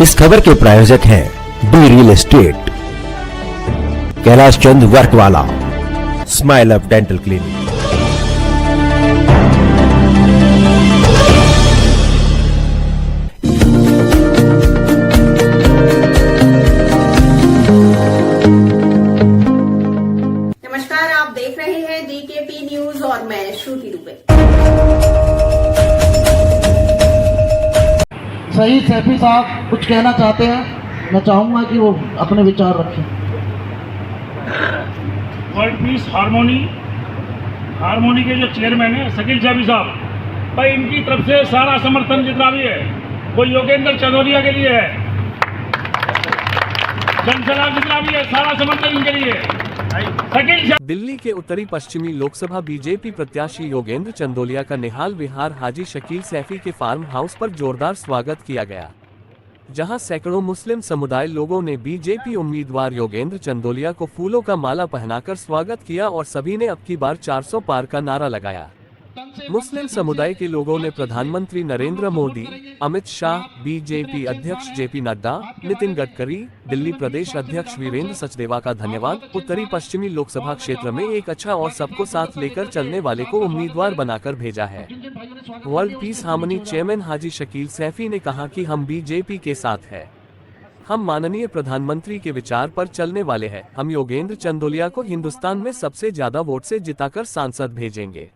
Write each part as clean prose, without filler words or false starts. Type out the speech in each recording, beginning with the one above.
इस खबर के प्रायोजक हैं be real estate, Kailash Chand work वाला, स्माइल अप डेंटल क्लिनिक। नमस्कार, आप देख रहे हैं डीकेपी न्यूज और मैं श्रुति दुबे। सही सैफी साहब कुछ कहना चाहते हैं, मैं चाहूँगा कि वो अपने विचार रखें। वर्ल्ड पीस हारमोनी के जो चेयरमैन है शकील सैफी साहब, भाई इनकी तरफ से सारा समर्थन जितना भी है वो योगेंद्र चंदोलिया के लिए है। जनसलाह जितना भी है सारा समर्थन इनके लिए है। दिल्ली के उत्तरी पश्चिमी लोकसभा बीजेपी प्रत्याशी योगेंद्र चंदोलिया का निहाल विहार हाजी शकील सैफी के फार्म हाउस पर जोरदार स्वागत किया गया, जहां सैकड़ों मुस्लिम समुदाय लोगों ने बीजेपी उम्मीदवार योगेंद्र चंदोलिया को फूलों का माला पहनाकर स्वागत किया और सभी ने अब की बार 400 पार का नारा लगाया। मुस्लिम समुदाय के लोगों ने प्रधानमंत्री नरेंद्र मोदी, अमित शाह, बीजेपी अध्यक्ष जेपी नड्डा, नितिन गडकरी, दिल्ली प्रदेश अध्यक्ष वीरेंद्र सचदेवा का धन्यवाद उत्तरी पश्चिमी लोकसभा क्षेत्र में एक अच्छा और सबको साथ लेकर चलने वाले को उम्मीदवार बनाकर भेजा है। वर्ल्ड पीस हार्मनी चेयरमैन हाजी शकील सैफी ने कहा कि हम बीजेपी के साथ है, हम माननीय प्रधानमंत्री के विचार पर चलने वाले हैं। हम योगेंद्र चंदोलिया को हिंदुस्तान में सबसे ज्यादा वोट से जिताकर सांसद भेजेंगे।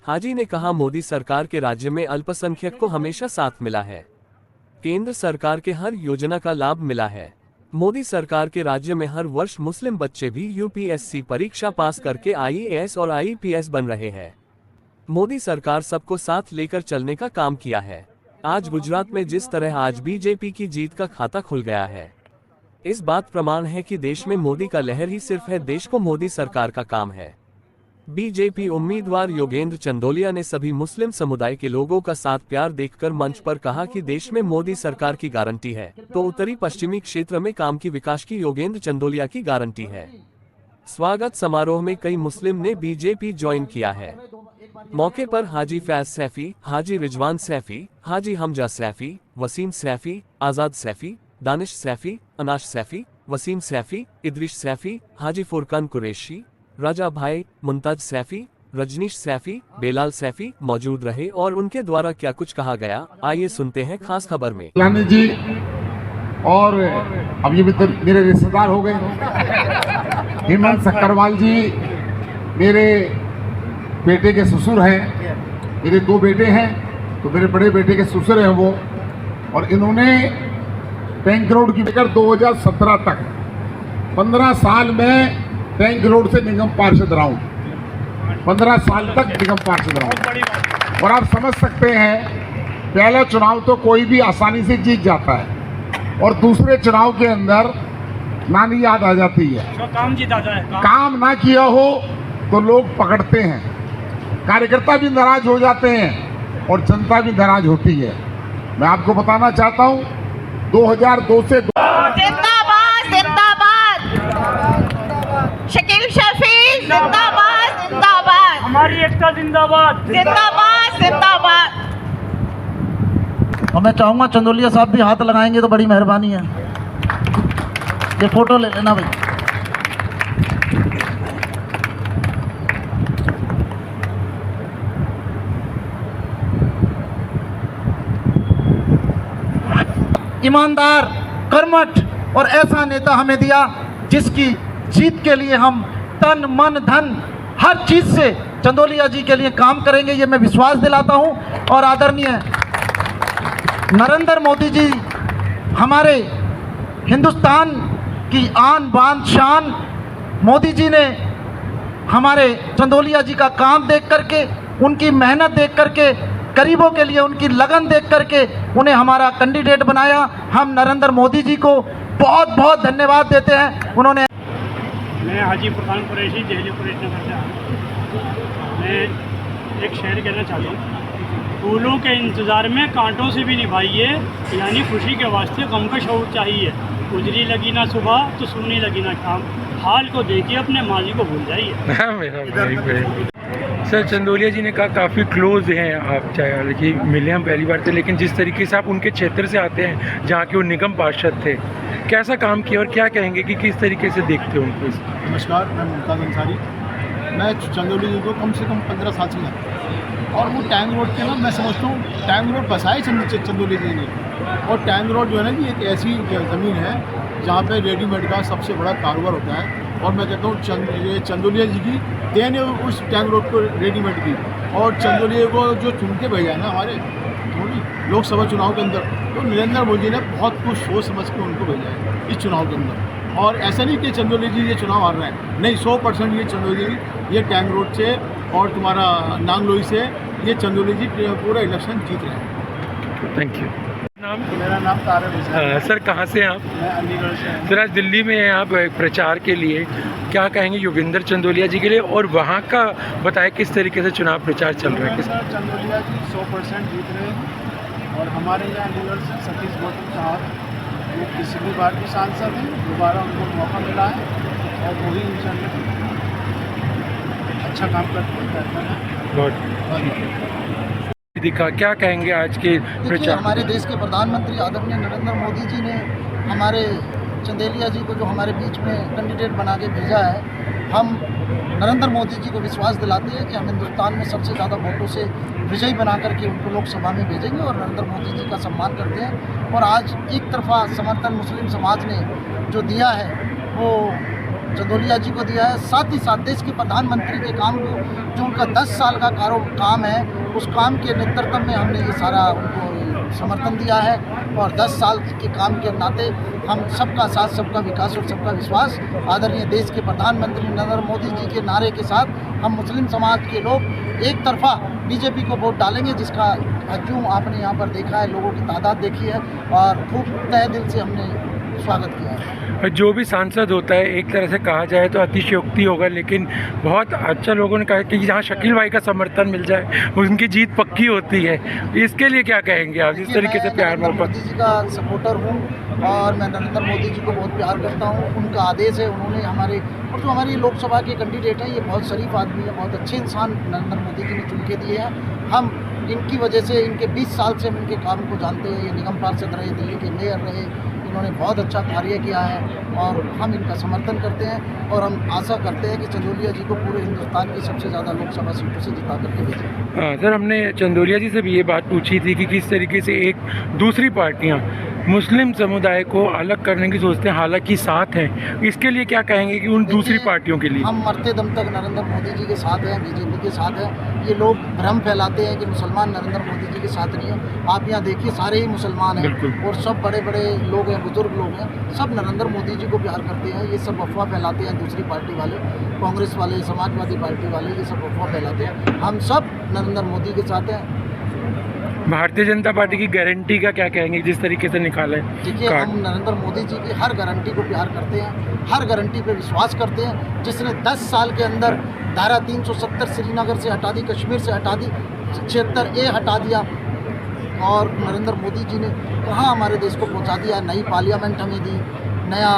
हाजी ने कहा, मोदी सरकार के राज्य में अल्पसंख्यक को हमेशा साथ मिला है, केंद्र सरकार के हर योजना का लाभ मिला है। मोदी सरकार के राज्य में हर वर्ष मुस्लिम बच्चे भी यूपीएससी परीक्षा पास करके आईएएस और आईपीएस बन रहे हैं। मोदी सरकार सबको साथ लेकर चलने का काम किया है। आज गुजरात में जिस तरह आज बीजेपी की जीत का खाता खुल गया है, इस बात प्रमाण है कि देश में मोदी का लहर ही सिर्फ है, देश को मोदी सरकार का काम है। बीजेपी उम्मीदवार योगेंद्र चंदोलिया ने सभी मुस्लिम समुदाय के लोगों का साथ प्यार देखकर मंच पर कहा कि देश में मोदी सरकार की गारंटी है, तो उत्तरी पश्चिमी क्षेत्र में काम की विकास की योगेंद्र चंदोलिया की गारंटी है। स्वागत समारोह में कई मुस्लिम ने बीजेपी ज्वाइन किया है। मौके पर हाजी फैज सैफी, हाजी रिजवान सैफी, हाजी हमजा सैफी, वसीम सैफी, आजाद सैफी, दानिश सैफी, अनाश सैफी, वसीम सैफी, इदरीश सैफी, हाजी फुरकान कुरैशी, राजा भाई, मुमताज सैफी, रजनीश सैफी, बेलाल सैफी मौजूद रहे और उनके द्वारा क्या कुछ कहा गया, आइए सुनते हैं खास खबर में। लानी जी और अब ये भी तो मेरे रिश्तेदार हो गए। हेमंत सक्करवाल जी मेरे बेटे के ससुर हैं, मेरे 2 बेटे हैं, तो मेरे बड़े बेटे के ससुर हैं वो, और इन्होंने टैंक रोड की लेकर 2017 तक 15 साल में टैंक रोड से निगम पार्षद रहा हूँ, 15 साल तक निगम पार्षद रहा हूँ। और आप समझ सकते हैं, पहला चुनाव तो कोई भी आसानी से जीत जाता है और दूसरे चुनाव के अंदर नानी याद आ जाती है। काम जीता जाए, काम ना किया हो तो लोग पकड़ते हैं, कार्यकर्ता भी नाराज हो जाते हैं और जनता भी नाराज होती है। मैं आपको बताना चाहता हूँ 2002 से जिंदाबाद जिंदाबाद, शकील सैफी जिंदाबाद जिंदाबाद, हमारी एकता जिंदाबाद जिंदाबाद जिंदाबाद। और मैं चाहूँगा चंदोलिया साहब भी हाथ लगाएंगे तो बड़ी मेहरबानी है। ये फोटो ले लेना भाई। ईमानदार, कर्मठ और ऐसा नेता हमें दिया जिसकी जीत के लिए हम तन मन धन हर चीज से चंदोलिया जी के लिए काम करेंगे, ये मैं विश्वास दिलाता हूं। और आदरणीय नरेंद्र मोदी जी हमारे हिंदुस्तान की आन बान शान, मोदी जी ने हमारे चंदोलिया जी का काम देख करके, उनकी मेहनत देख करके, गरीबों के लिए उनकी लगन देख करके उन्हें हमारा कैंडिडेट बनाया। हम नरेंद्र मोदी जी को बहुत बहुत धन्यवाद देते हैं। उन्होंने मैं हाजी फुरकान कुरैशी, दिल्ली कुरैश नगर से आया। मैं एक शेर कहना चाहता हूँ, फूलों के इंतज़ार में कांटों से भी निभाइए, यानी खुशी के वास्ते गम का शऊर चाहिए। उजरी लगी ना सुबह तो सुनने लगी ना शाम, हाल को देखिए अपने माजी को भूल जाइए। सर चंदोलिया जी ने कहा काफ़ी क्लोज हैं आप, चाहे हालांकि मिले हम पहली बार थे, लेकिन जिस तरीके से आप उनके क्षेत्र से आते हैं जहाँ के वो निगम पार्षद थे, कैसा काम किया और क्या कहेंगे कि किस तरीके से देखते हो उनको? नमस्कार, मैं मुमताज़ अंसारी। मैं चंदौली जी को कम से कम 15 साल से जानता हूँ और वो टैंक रोड के ना, मैं समझता हूँ टैंक रोड बसाए चंदौली जी ने। और टैंक रोड जो है ना जी, एक ऐसी ज़मीन है जहाँ पे रेडीमेड का सबसे बड़ा कारोबार होता है। और मैं कहता हूँ चंदौलिया जी की देन है उस टैंक रोड को रेडीमेड की। और चंदौलिया को जो चुन के भेजा है ना हमारे थोड़ी लोकसभा चुनाव के अंदर, तो नरेंद्र मोदी ने बहुत कुछ सोच समझ के उनको भेजा है इस चुनाव के अंदर। और ऐसा नहीं कि चंदौली जी ये चुनाव हार रहे हैं, नहीं, 100% ये चंदौली जी ये टैंक रोड से और तुम्हारा नांगलोई से ये चंदौली जी पूरा इलेक्शन जीत रहे हैं। Thank you. नाम? मेरा नाम तारक है। सर कहाँ से हैं आप? मैं अलीगढ़ से हूँ। सर आज दिल्ली में हैं आप प्रचार के लिए, क्या कहेंगे योगेंद्र चंदोलिया जी के लिए, और वहाँ का बताएं किस तरीके से चुनाव प्रचार चल रहा है? सर चंदौलिया जी 100% जीत रहे हैं और हमारे यहाँ अलीगढ़ से सतीश गौतम साहब वो पिछली बार भी सांसद हैं, दोबारा उनको मौका मिला है और वही इंशाल्लाह अच्छा काम करते हैं। बहुत दिखा, क्या कहेंगे आज के देखिए, प्रचार? हमारे देश के प्रधानमंत्री आदरणीय नरेंद्र मोदी जी ने हमारे चंदेलिया जी को जो हमारे बीच में कैंडिडेट बना के भेजा है, हम नरेंद्र मोदी जी को विश्वास दिलाते हैं कि हम हिंदुस्तान में सबसे ज़्यादा वोटों से विजयी बना करके उनको लोकसभा में भेजेंगे और नरेंद्र मोदी जी का सम्मान करते हैं। और आज एक तरफा समर्थन मुस्लिम समाज ने जो दिया है वो चंदौलिया जी को दिया है, साथ ही साथ देश के प्रधानमंत्री के काम को, जो उनका 10 साल का काम है, उस काम के नेतृत्व में हमने ये सारा उनको समर्थन दिया है। और 10 साल के काम के नाते हम सबका साथ, सबका विकास और सबका विश्वास आदरणीय देश के प्रधानमंत्री नरेंद्र मोदी जी के नारे के साथ हम मुस्लिम समाज के लोग एक तरफा बीजेपी को वोट डालेंगे, जिसका हजूम आपने यहाँ पर देखा है, लोगों की तादाद देखी है और खूब तहे दिल से हमने स्वागत किया है। जो भी सांसद होता है एक तरह से कहा जाए तो अतिशयोक्ति होगा, लेकिन बहुत अच्छा लोगों ने कहा कि जहाँ शकील भाई का समर्थन मिल जाए उनकी जीत पक्की होती है। इसके लिए क्या कहेंगे आप, जिस तरीके से प्यार मोदी जी का सपोर्टर हूँ और मैं नरेंद्र मोदी जी को बहुत प्यार करता हूँ। उनका आदेश है, उन्होंने हमारे और जो हमारी लोकसभा के कैंडिडेट हैं ये बहुत शरीफ आदमी है, बहुत अच्छे इंसान नरेंद्र मोदी जी ने चुन के दिए हैं। हम इनकी वजह से, इनके 20 साल से हम इनके काम को जानते हैं। ये निगम पार्षद रहे, दिल्ली के मेयर रहे, इन्होंने बहुत अच्छा कार्य किया है और हम इनका समर्थन करते हैं और हम आशा करते हैं कि चंदौलिया जी को पूरे हिंदुस्तान की सबसे ज़्यादा लोकसभा सीटों से जिता करके भेजें। हाँ सर, हमने चंदौलिया जी से भी ये बात पूछी थी कि किस तरीके से एक दूसरी पार्टियां मुस्लिम समुदाय को अलग करने की सोचते हैं, हालांकि साथ हैं, इसके लिए क्या कहेंगे कि उन दूसरी पार्टियों के लिए? हम मरते दम तक नरेंद्र मोदी जी के साथ हैं, बीजेपी के साथ हैं। ये लोग भ्रम फैलाते हैं कि मुसलमान नरेंद्र मोदी जी के साथ नहीं है। आप यहाँ देखिए, सारे ही मुसलमान हैं और सब बड़े बड़े लोग हैं, बुजुर्ग लोग हैं, सब नरेंद्र मोदी जी को प्यार करते हैं। ये सब अफवाह फैलाते हैं दूसरी पार्टी वाले, कांग्रेस वाले, समाजवादी पार्टी वाले, ये सब अफवाह फैलाते हैं। हम सब नरेंद्र मोदी के साथ हैं। भारतीय जनता पार्टी की गारंटी का क्या कहेंगे, जिस तरीके से निकाला है? देखिए, हम नरेंद्र मोदी जी की हर गारंटी को प्यार करते हैं, हर गारंटी पे विश्वास करते हैं। जिसने 10 साल के अंदर धारा 370 श्रीनगर से हटा दी, कश्मीर से हटा दी, 76A हटा दिया और नरेंद्र मोदी जी ने कहाँ हमारे देश को पहुँचा दिया। नई पार्लियामेंट हमें दी, नया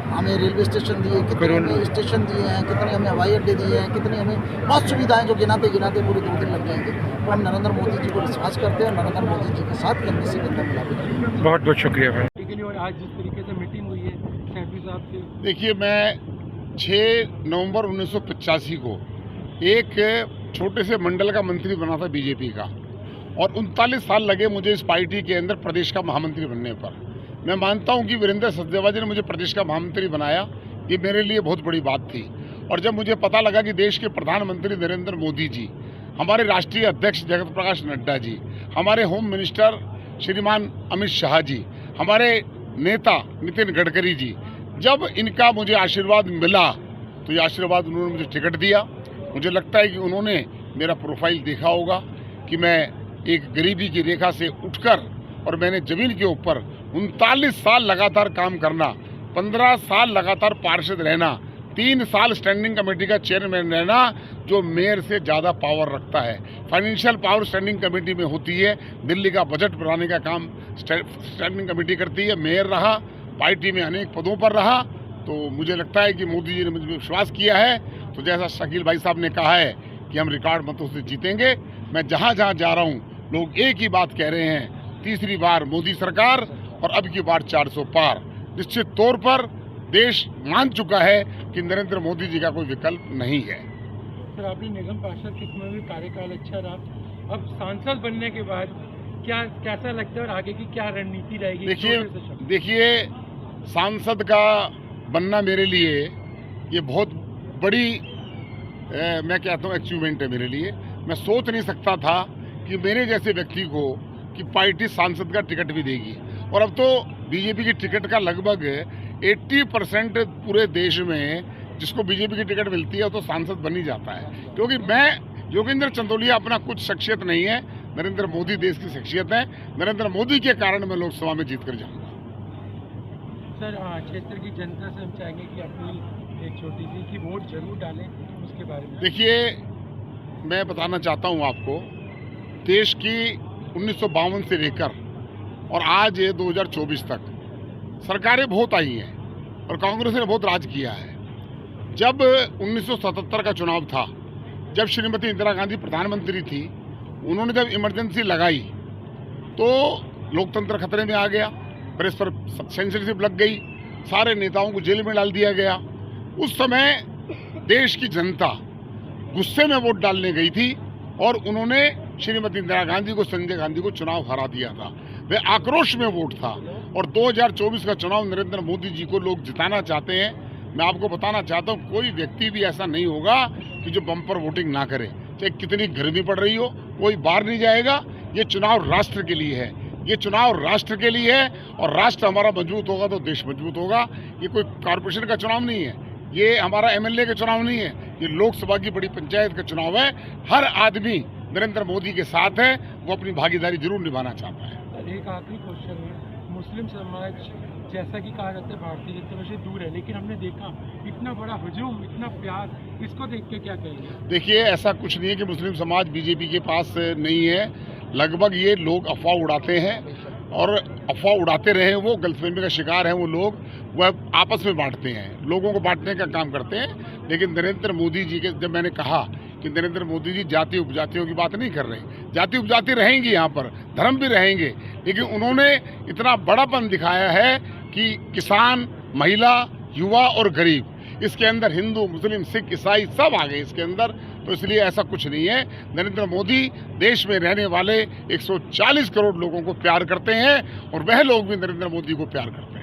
हमें रेलवे स्टेशन दिए, कितने हमें स्टेशन दिए हैं, कितने हमें हवाई अड्डे दिए हैं, कितनी हमें बहुत सुविधाएं जो गिनाते गिनाते पूरे 2 दिन लग जाएंगे। तो हम नरेंद्र मोदी जी को विश्वास करते हैं, नरेंद्र मोदी जी के साथ कंधे से कंधा मिला के। बहुत बहुत शुक्रिया भाई। और आज जिस तरीके से मीटिंग हुई है सैफी साहब से, देखिए, मैं 6 नवंबर 1985 को एक छोटे से मंडल का मंत्री बना था बीजेपी का और 39 साल लगे मुझे इस पार्टी के अंदर प्रदेश का महामंत्री बनने पर। मैं मानता हूं कि वीरेंद्र सचदेवा जी ने मुझे प्रदेश का महामंत्री बनाया, ये मेरे लिए बहुत बड़ी बात थी। और जब मुझे पता लगा कि देश के प्रधानमंत्री नरेंद्र मोदी जी, हमारे राष्ट्रीय अध्यक्ष जगत प्रकाश नड्डा जी, हमारे होम मिनिस्टर श्रीमान अमित शाह जी, हमारे नेता नितिन गडकरी जी, जब इनका मुझे आशीर्वाद मिला तो ये आशीर्वाद उन्होंने मुझे टिकट दिया। मुझे लगता है कि उन्होंने मेरा प्रोफाइल देखा होगा कि मैं एक गरीबी की रेखा से उठकर और मैंने ज़मीन के ऊपर 39 साल लगातार काम करना, 15 साल लगातार पार्षद रहना, 3 साल स्टैंडिंग कमेटी का चेयरमैन रहना, जो मेयर से ज़्यादा पावर रखता है। फाइनेंशियल पावर स्टैंडिंग कमेटी में होती है, दिल्ली का बजट बनाने का काम स्टैंडिंग कमेटी करती है। मेयर रहा, पार्टी में अनेक पदों पर रहा, तो मुझे लगता है कि मोदी जी ने मुझे विश्वास किया है। तो जैसा शकील भाई साहब ने कहा है कि हम रिकॉर्ड मतों से जीतेंगे। मैं जहाँ जहाँ जा रहा हूँ लोग एक ही बात कह रहे हैं, तीसरी बार मोदी सरकार और अब की बार 400 पार। निश्चित तौर पर देश मान चुका है कि नरेंद्र मोदी जी का कोई विकल्प नहीं है। सर, आपने निगम पार्षद के समय में कार्यकाल अच्छा रहा, अब सांसद बनने के बाद कैसा लगता है और आगे की क्या रणनीति रहेगी? देखिए, सांसद का बनना मेरे लिए ये बहुत बड़ी मैं कहता हूँ अचीवमेंट है मेरे लिए। मैं सोच नहीं सकता था कि मेरे जैसे व्यक्ति को कि पार्टी सांसद का टिकट भी देगी, और अब तो बीजेपी की टिकट का लगभग 80% पूरे देश में जिसको बीजेपी की टिकट मिलती है तो सांसद बन ही जाता है। क्योंकि मैं योगेंद्र चंदोलिया अपना कुछ शख्सियत नहीं है, नरेंद्र मोदी देश की शख्सियत है। नरेंद्र मोदी के कारण मैं लोकसभा में जीत कर जाऊंगा। सर, क्षेत्र की जनता से हम चाहेंगे कि अपनी एक छोटी सी कि वोट जरूर डालें, उसके बारे में देखिए, मैं बताना चाहता हूं आपको, देश की 1952 से लेकर और आज ये 2024 तक सरकारें बहुत आई हैं और कांग्रेस ने बहुत राज किया है। जब 1977 का चुनाव था, जब श्रीमती इंदिरा गांधी प्रधानमंत्री थी, उन्होंने जब इमरजेंसी लगाई तो लोकतंत्र खतरे में आ गया, प्रेस पर सेंसरशिप लग गई, सारे नेताओं को जेल में डाल दिया गया। उस समय देश की जनता गुस्से में वोट डालने गई थी और उन्होंने श्रीमती इंदिरा गांधी को, संजय गांधी को चुनाव हरा दिया था। वे आक्रोश में वोट था और 2024 का चुनाव नरेंद्र मोदी जी को लोग जिताना चाहते हैं। मैं आपको बताना चाहता हूँ, कोई व्यक्ति भी ऐसा नहीं होगा कि जो बम्पर वोटिंग ना करे, चाहे कितनी गर्मी पड़ रही हो, कोई बाहर नहीं जाएगा। ये चुनाव राष्ट्र के लिए है, ये चुनाव राष्ट्र के लिए है, और राष्ट्र हमारा मजबूत होगा तो देश मजबूत होगा। ये कोई कॉर्पोरेशन का चुनाव नहीं है, ये हमारा एमएलए का चुनाव नहीं है, ये लोकसभा की बड़ी पंचायत का चुनाव है। हर आदमी नरेंद्र मोदी के साथ है, वो अपनी भागीदारी जरूर निभाना चाहता है। एक आखिरी क्वेश्चन है, मुस्लिम समाज जैसा कि कहा जाता है भारतीय जनता पार्टी से दूर है, लेकिन हमने देखा इतना बड़ा हुजूम, इतना प्यार, इसको देख के क्या कहेंगे? देखिए, ऐसा कुछ नहीं है कि मुस्लिम समाज बीजेपी के पास नहीं है। लगभग ये लोग अफवाह उड़ाते हैं और अफवाह उड़ाते रहे, वो गलतफहमी का शिकार हैं। वो लोग वह आपस में बांटते हैं, लोगों को बांटने का काम करते हैं। लेकिन नरेंद्र मोदी जी के, जब मैंने कहा कि नरेंद्र मोदी जी जाति उपजातियों की बात नहीं कर रहे, जाति उपजाति रहेंगी यहाँ पर, धर्म भी रहेंगे, लेकिन उन्होंने इतना बड़ापन दिखाया है कि किसान, महिला, युवा और गरीब, इसके अंदर हिंदू, मुस्लिम, सिख, ईसाई सब आ गए इसके अंदर। तो इसलिए ऐसा कुछ नहीं है। नरेंद्र मोदी देश में रहने वाले 140 करोड़ लोगों को प्यार करते हैं और वह लोग भी नरेंद्र मोदी को प्यार करते हैं।